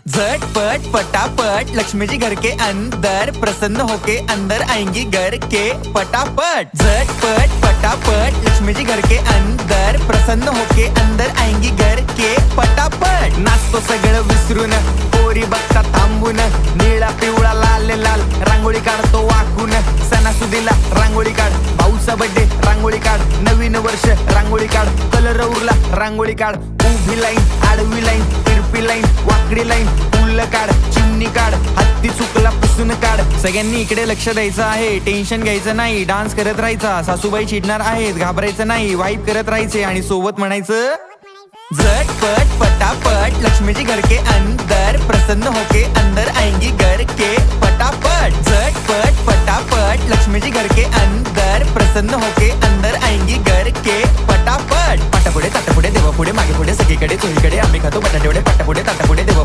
झटपट फटाफट लक्ष्मी जी घर के अंदर प्रसन्न होके अंदर आएंगी घर के फटाफट। झटपट फटाफट लक्ष्मी जी घर के अंदर प्रसन्न होके अंदर आएंगी घर के फटाफट। नाचतो सगळं विसरून पोरी बघता थांबून निळा पिवळा लाल लाल रांगोळी काढतो वाकून। सणासुदीला रांगोळी काढ, भाऊचा बर्थडे रांगोळी काढ, नवीन वर्ष रांगोळी काढ, कलर उरला रांगोळी काढ, उभी लाईन आडवी लाईन तिरपी लाईन वाकडी लाईन फुल काढ, चिमणी काढ, हत्ती चुकला पुसून काढ। सगळ्यांनी इकडे लक्ष द्यायचं आहे, टेन्शन घ्यायचं नाही, डान्स करत राहायचा। सासूबाई चिडणार आहेत, घाबरायचं नाही, वाईब करत राहायचे आणि सोबत म्हणायचं झटपट फटाफट लक्ष्मी जी घर के अंदर प्रसन्न होके अंदर आएंगी घर के फटाफट। झटपट फटाफट लक्ष्मी जी घर के अंदर प्रसन्न होके अंदर आएंगी घर के फटाफट। पाटापुढे ताटापुढे देवापुढे मागे पुढे सगळीकडे चोहीकडे आम्ही खातो बटाटेवडे पाटापुढे ताटापुढे देवा